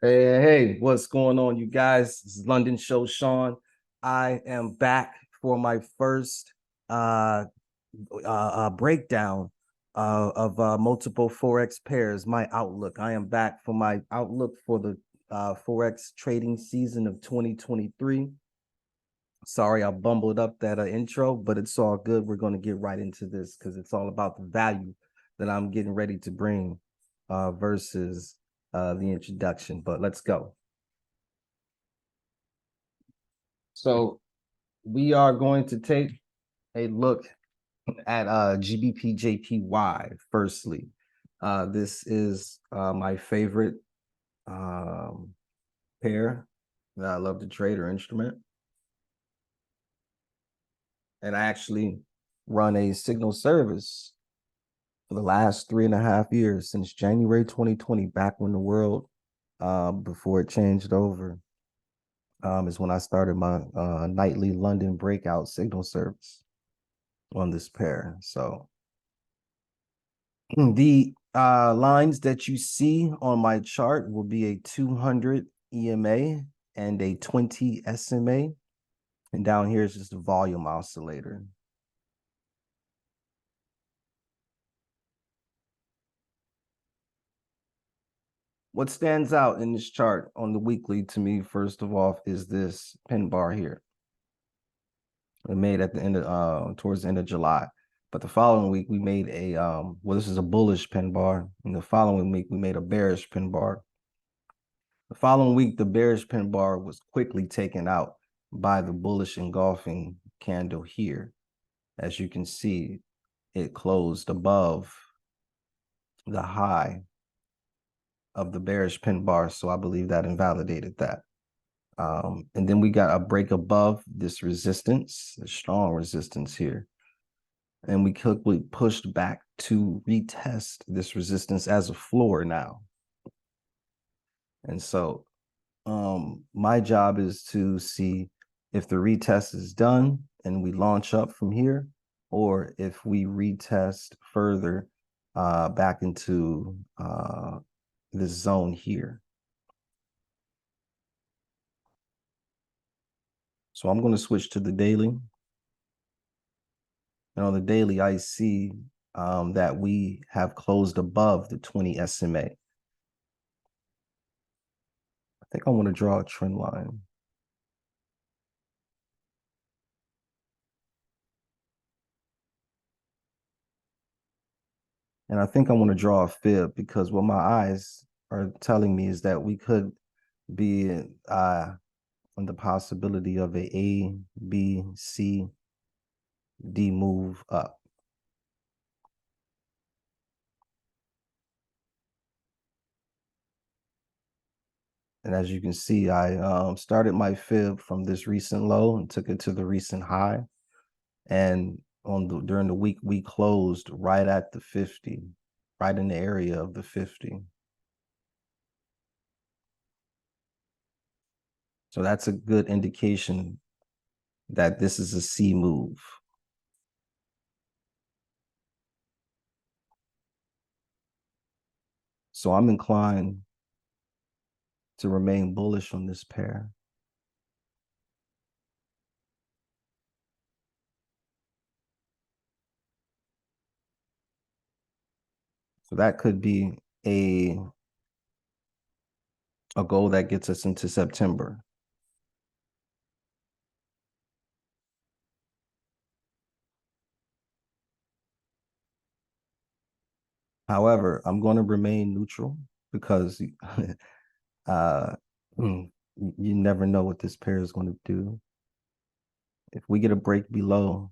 Hey, what's going on, you guys? This is London Show Shaun. I am back for my first breakdown of multiple Forex pairs, my outlook. I am back for my outlook for the Forex trading season of 2023. Sorry, I bumbled up that intro, but it's all good. We're going to get right into this because it's all about the value that I'm getting ready to bring versus the introduction. But let's go. So we are going to take a look at GBPJPY firstly. This is my favorite pair that I love to trade or instrument. And I actually run a signal service for the last 3.5 years, since January 2020, back when the world, before it changed over, is when I started my nightly London breakout signal service on this pair. So the lines that you see on my chart will be a 200 EMA and a 20 SMA. And down here is just a volume oscillator. What stands out in this chart on the weekly to me, first of all, is this pin bar here. It made at the end of towards the end of July. But the following week we made a well, this is a bullish pin bar. And the following week we made a bearish pin bar. The following week, the bearish pin bar was quickly taken out by the bullish engulfing candle here. As you can see, it closed above the high of the bearish pin bar. So I believe that invalidated that. And then we got a break above this resistance, a strong resistance here. And we quickly pushed back to retest this resistance as a floor now. And so my job is to see if the retest is done and we launch up from here, or if we retest further back into this zone here. So I'm going to switch to the daily. And on the daily, I see that we have closed above the 20 SMA. I think I want to draw a trend line. And I think I want to draw a fib, because what my eyes are telling me is that we could be on the possibility of A, B, C, D move up. And as you can see, I started my fib from this recent low and took it to the recent high. And during the week, we closed right at the 50, right in the area of the 50. So that's a good indication that this is a C move. So I'm inclined to remain bullish on this pair. So that could be a goal that gets us into September. However, I'm going to remain neutral because you never know what this pair is going to do. If we get a break below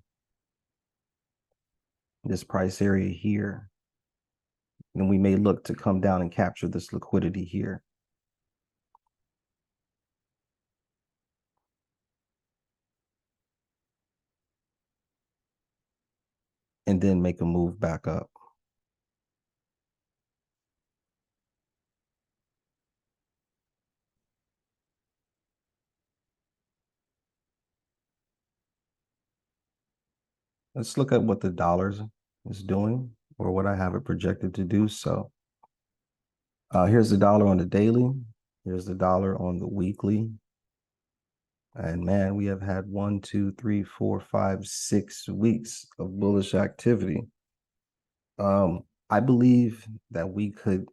this price area here, then we may look to come down and capture this liquidity here. And then make a move back up. Let's look at what the dollar is doing, or what I have it projected to do. So here's the dollar on the daily. Here's the dollar on the weekly. And man, we have had 1, 2, 3, 4, 5, 6 weeks of bullish activity. I believe that we could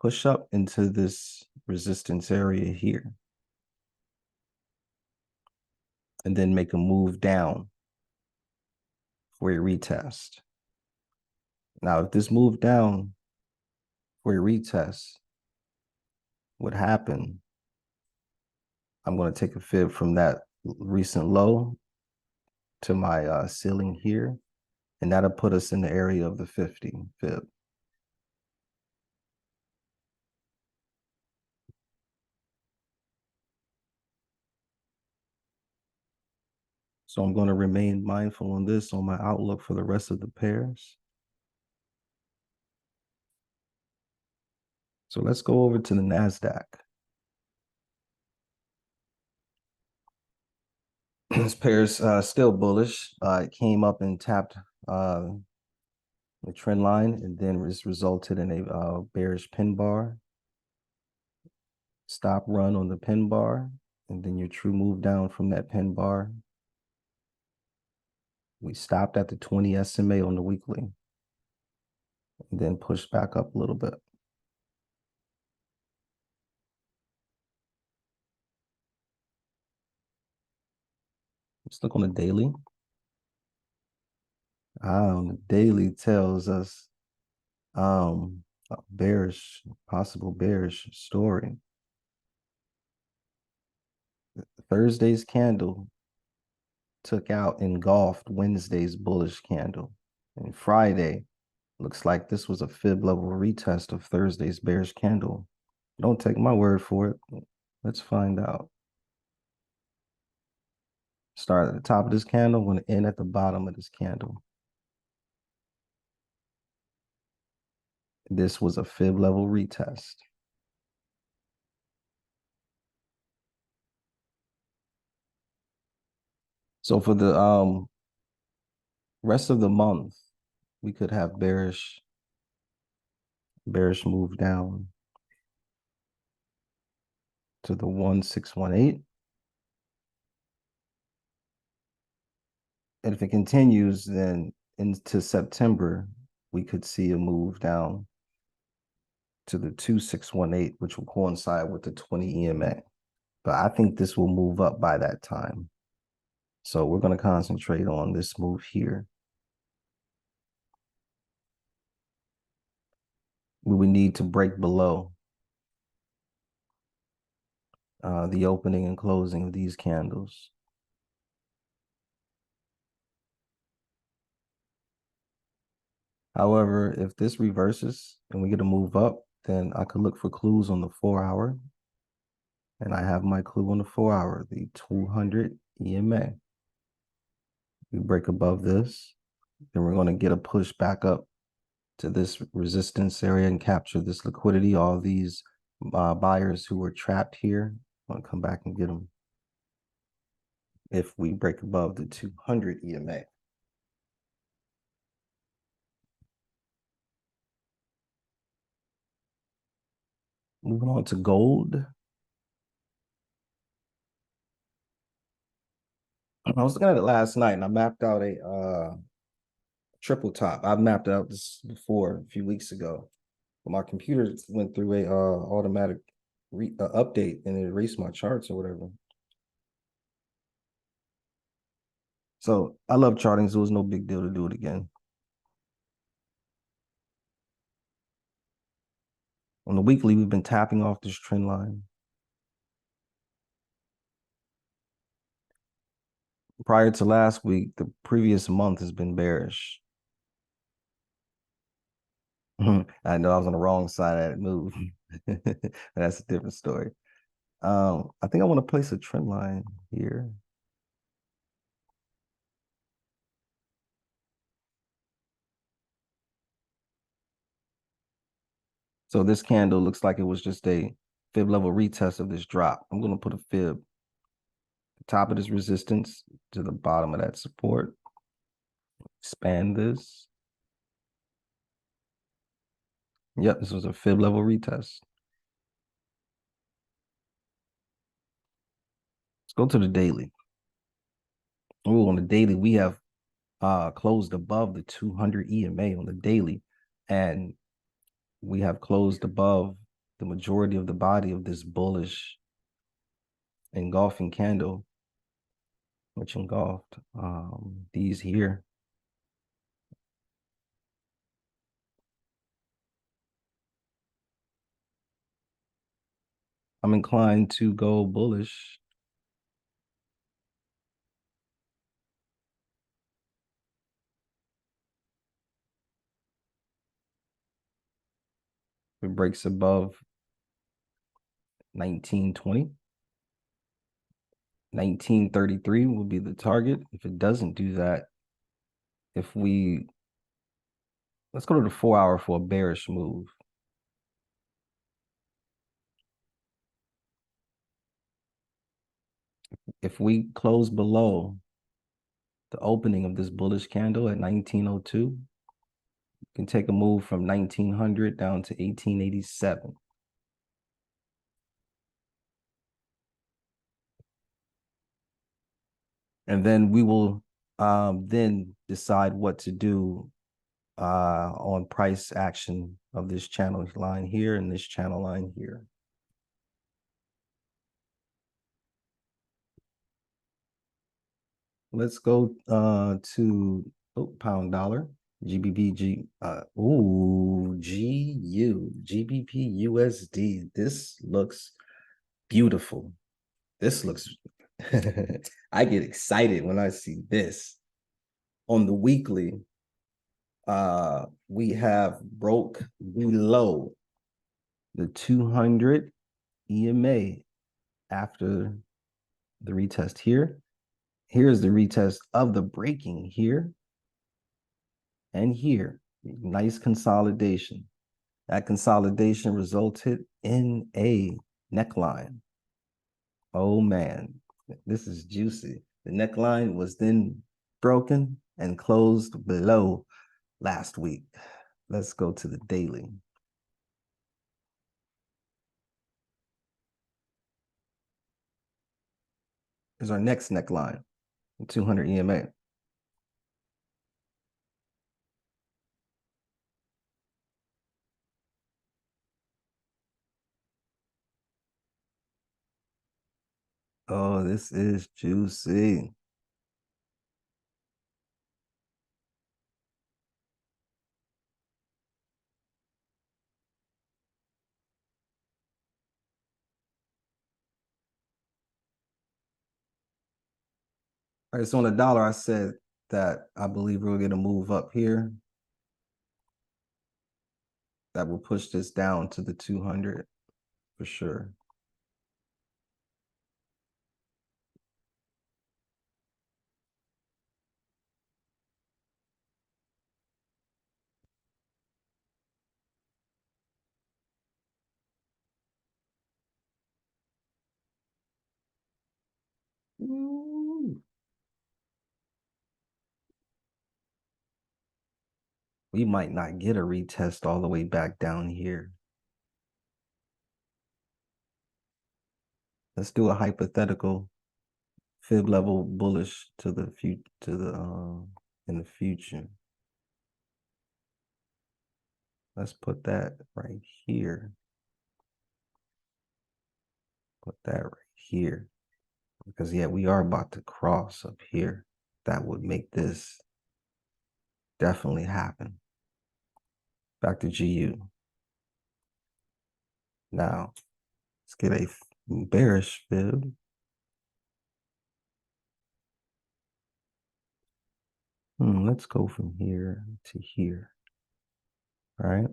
push up into this resistance area here and then make a move down for a retest. Now, if this move down for a retest would happen, I'm going to take a fib from that recent low to my ceiling here, and that'll put us in the area of the 50 fib. So I'm going to remain mindful on this on my outlook for the rest of the pairs. So let's go over to the NASDAQ. This pair's still bullish. It came up and tapped the trend line, and then this resulted in a bearish pin bar. Stop run on the pin bar, and then your true move down from that pin bar. We stopped at the 20 SMA on the weekly, and then pushed back up a little bit. Let's look on the daily. On the daily tells us a bearish, possible bearish story. Thursday's candle took out, engulfed Wednesday's bullish candle. And Friday looks like this was a fib level retest of Thursday's bearish candle. Don't take my word for it. Let's find out. Start at the top of this candle, going to end at the bottom of this candle. This was a fib level retest. So for the rest of the month, we could have bearish move down to the 1618. And if it continues, then into September, we could see a move down to the 2618, which will coincide with the 20 EMA. But I think this will move up by that time. So we're going to concentrate on this move here. We would need to break below the opening and closing of these candles. However, if this reverses and we get a move up, then I could look for clues on the 4-hour. And I have my clue on the 4-hour, the 200 EMA. We break above this, then we're going to get a push back up to this resistance area and capture this liquidity. All these buyers who were trapped here, I'm going to come back and get them if we break above the 200 EMA. Moving on to gold. I was looking at it last night and I mapped out a triple top. I've mapped out this before a few weeks ago. But my computer went through a automatic update and it erased my charts or whatever. So I love charting, so it was no big deal to do it again. On the weekly, we've been tapping off this trend line. Prior to last week, the previous month has been bearish. I know I was on the wrong side of that move. That's a different story. I think I want to place a trend line here. So this candle looks like it was just a fib level retest of this drop. I'm going to put a fib the top of this resistance to the bottom of that support. Expand this. Yep, this was a fib level retest. Let's go to the daily. Oh, on the daily, we have closed above the 200 EMA on the daily, and we have closed above the majority of the body of this bullish engulfing candle, which engulfed these here. I'm inclined to go bullish. If it breaks above 1920. 1933 will be the target. If it doesn't do that, let's go to the 4 hour for a bearish move. If we close below the opening of this bullish candle at 1902, you can take a move from 1900 down to 1887. And then we will then decide what to do on price action of this channel line here and this channel line here. Let's go to pound dollar, GBPG, GBPUSD. This looks beautiful. This looks, I get excited when I see this. On the weekly, we have broke below the 200 EMA after the retest here. Here's the retest of the breaking here and here. Nice consolidation. That consolidation resulted in a neckline. Oh man, this is juicy. The neckline was then broken and closed below last week. Let's go to the daily. Here's our next neckline, 200 EMA. Oh, this is juicy. All right, so on the dollar, I said that I believe we're going to move up here. That will push this down to the 200 for sure. Ooh. We might not get a retest all the way back down here. Let's do a hypothetical fib level bullish to the in the future. Let's put that right here. Put that right here. Because yeah, we are about to cross up here. That would make this definitely happen. Back to GU. Now, let's get a bearish fib. Let's go from here to here. All right.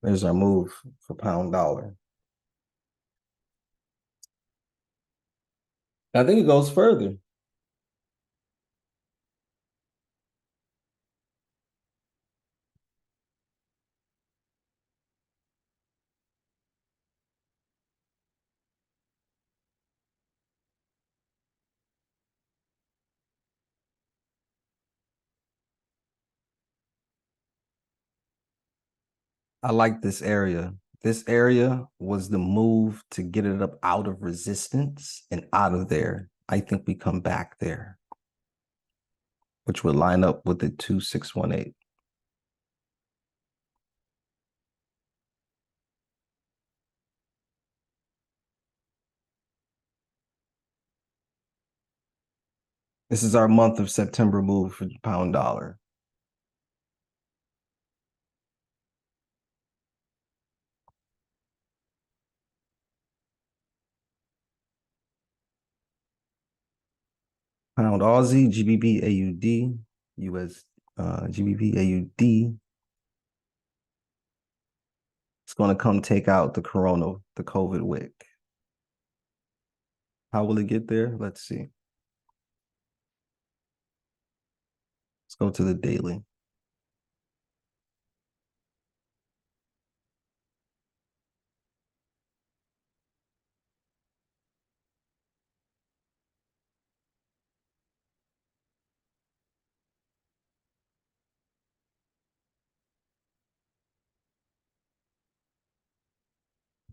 There's our move for pound dollar. I think it goes further. I like this area. This area was the move to get it up out of resistance and out of there. I think we come back there, which would line up with the 2618. This is our month of September move for pound dollar. Pound Aussie, GBP AUD, US GBP AUD. It's going to come take out the the COVID wick. How will it get there? Let's see. Let's go to the daily.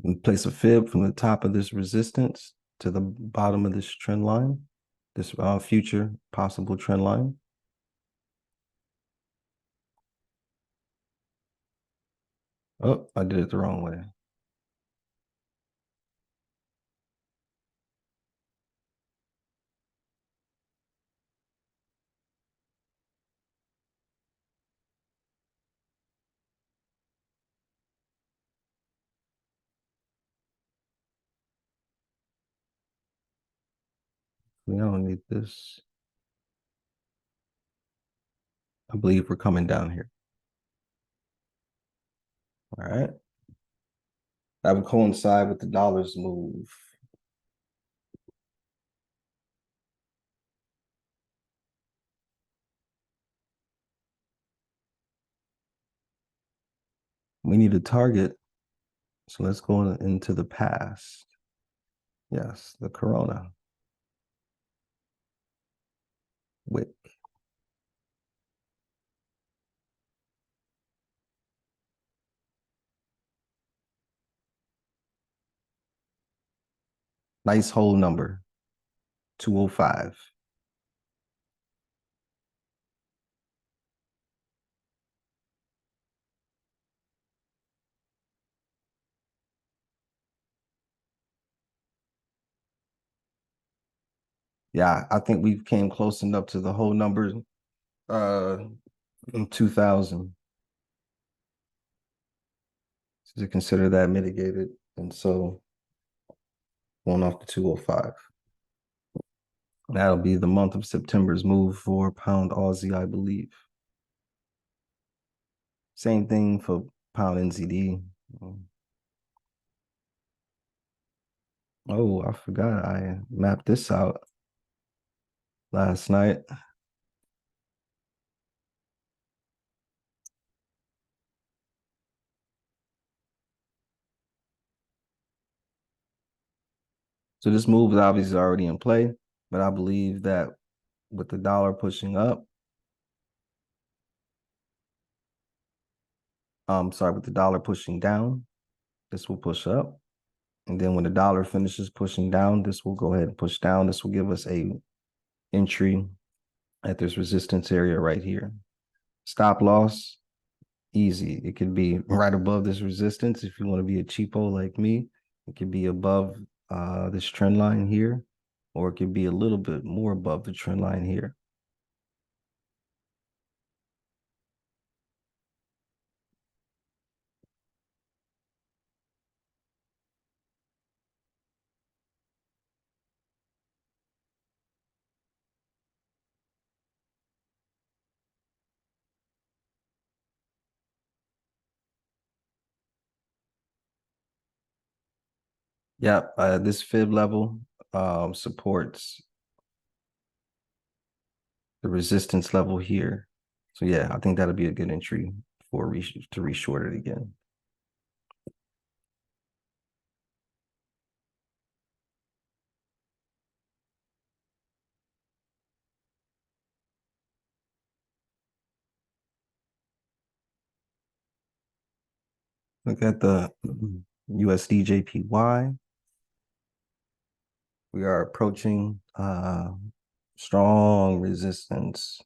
We place a fib from the top of this resistance to the bottom of this trend line, this future possible trend line. Oh, I did it the wrong way. We don't need this. I believe we're coming down here. All right. That would coincide with the dollar's move. We need a target. So let's go into the past. Yes, the Corona wick. Nice whole number, 205. Yeah, I think we came close enough to the whole number uh in 2000 to consider that mitigated. And so going off the 205. That'll be the month of September's move for pound Aussie, I believe. Same thing for pound NZD. Oh, I forgot I mapped this out last night. So this move is obviously already in play, but I believe that with the dollar pushing up, sorry, with the dollar pushing down, this will push up. And then when the dollar finishes pushing down, this will go ahead and push down. This will give us a entry at this resistance area right here. Stop loss, easy. It could be right above this resistance if you want to be a cheapo like me. It could be above this trend line here, or it could be a little bit more above the trend line here. Yep, this fib level supports the resistance level here. So yeah, I think that'll be a good entry for to reshort it again. Look at the USD JPY. We are approaching strong resistance.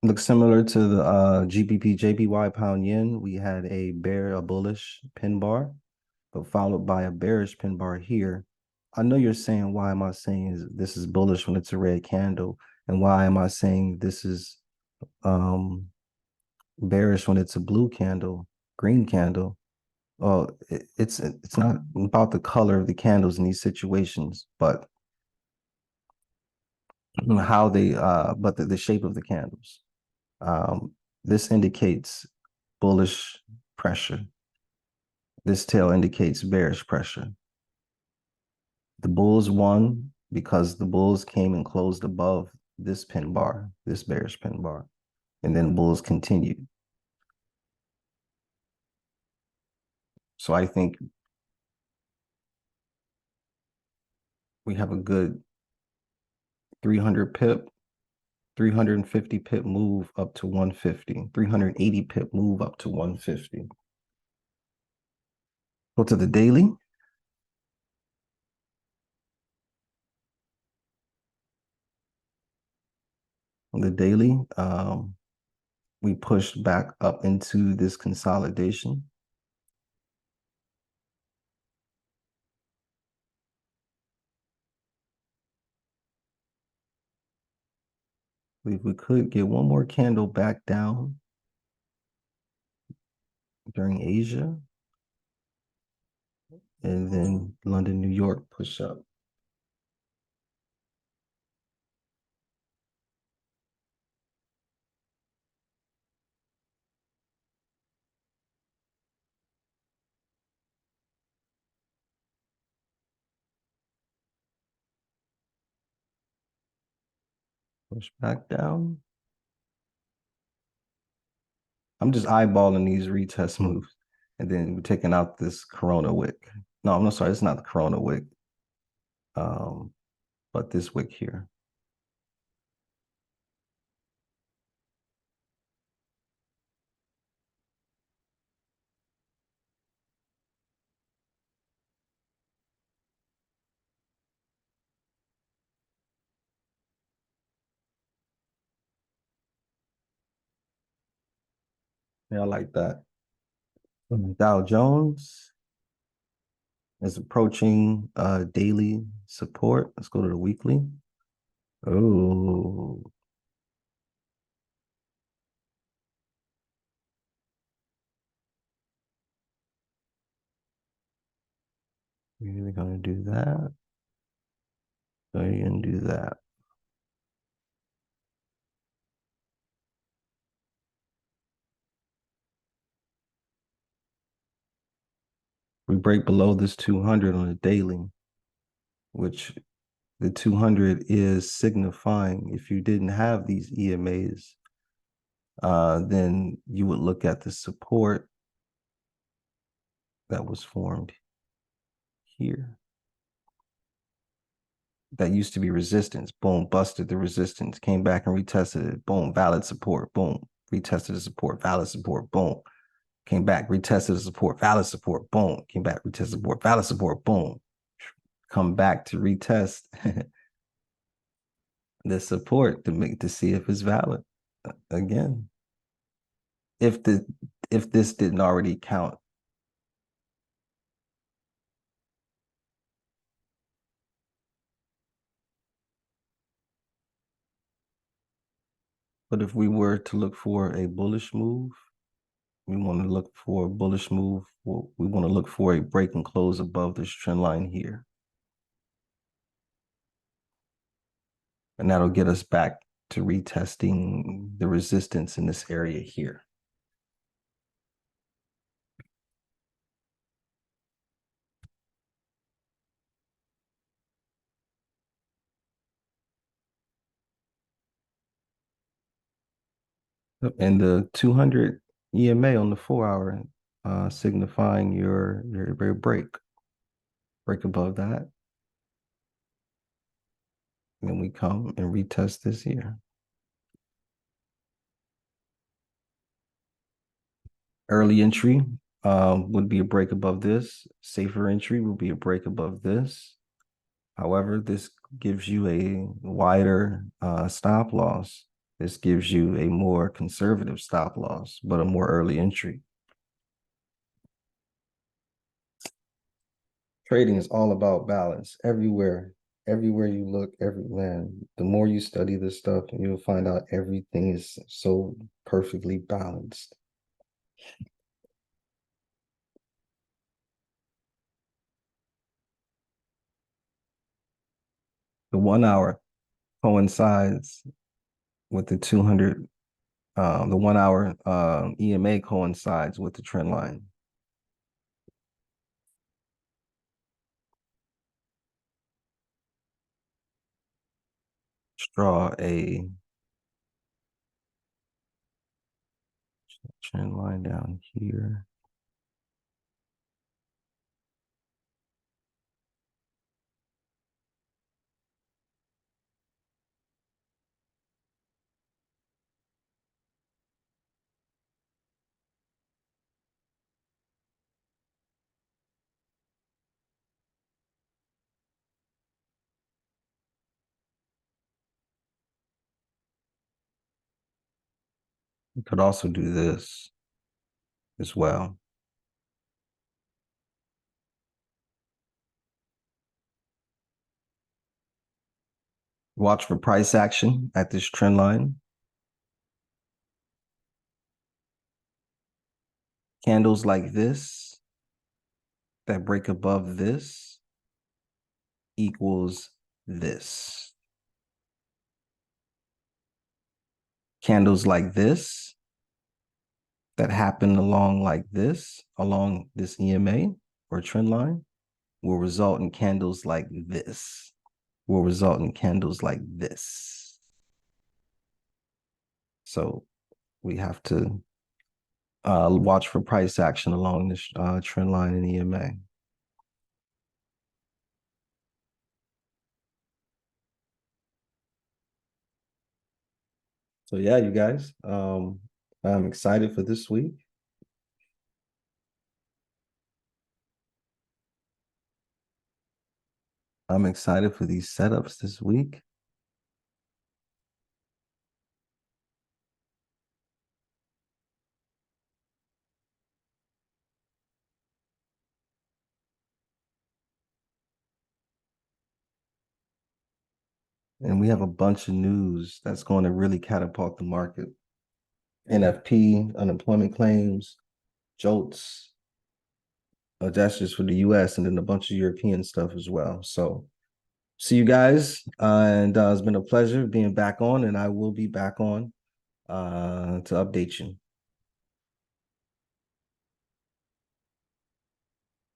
Looks similar to the GBPJPY pound yen. We had a bullish pin bar, but followed by a bearish pin bar here. I know you're saying, why am I saying this is bullish when it's a red candle? And why am I saying this is bearish when it's a blue candle, green candle? Well, it's not about the color of the candles in these situations, but how they but the shape of the candles. This indicates bullish pressure. This tail indicates bearish pressure. The bulls won because the bulls came and closed above this pin bar, this bearish pin bar, and then bulls continued. So I think we have a good 300 pip, 350 pip move up to 150, 380 pip move up to 150. Go to the daily. On the daily, we pushed back up into this consolidation. If we could get one more candle back down during Asia, and then London, New York push up. Push back down. I'm just eyeballing these retest moves. And then we're taking out this Corona wick. No, I'm not sorry, it's not the Corona wick. But this wick here. Yeah, I like that. Dow Jones is approaching daily support. Let's go to the weekly. Oh, we're gonna do that. Go ahead and do that. We break below this 200 on a daily, which the 200 is signifying if you didn't have these EMAs, then you would look at the support that was formed here. That used to be resistance. Boom, busted the resistance, came back and retested it. Boom, valid support. Boom, retested the support, valid support. Boom, came back, retested the support, valid support. Boom, came back, retested support, valid support. Boom, come back to retest the support to see if it's valid again. If this didn't already count. But if we were to look for a bullish move, we want to look for a bullish move. We want to look for a break and close above this trend line here. And that'll get us back to retesting the resistance in this area here. And the 200 EMA on the 4 hour signifying your break. Break above that. And then we come and retest this here. Early entry would be a break above this. Safer entry would be a break above this. However, this gives you a wider stop loss. This gives you a more conservative stop loss, but a more early entry. Trading is all about balance everywhere. Everywhere you look, everywhere. The more you study this stuff, you'll find out everything is so perfectly balanced. The 1 hour coincides with the 200. The 1 hour EMA coincides with the trend line. Draw a trend line down here. You could also do this as well. Watch for price action at this trend line. Candles like this that break above this equals this. Candles like this that happen along this EMA or trend line will result in candles like this. Will result in candles like this. So we have to watch for price action along this trend line in EMA. So yeah, you guys, I'm excited for this week. I'm excited for these setups this week. And we have a bunch of news that's going to really catapult the market. NFP, unemployment claims, jolts. That's just for the US, and then a bunch of European stuff as well. So see you guys. And it's been a pleasure being back on, and I will be back on to update you.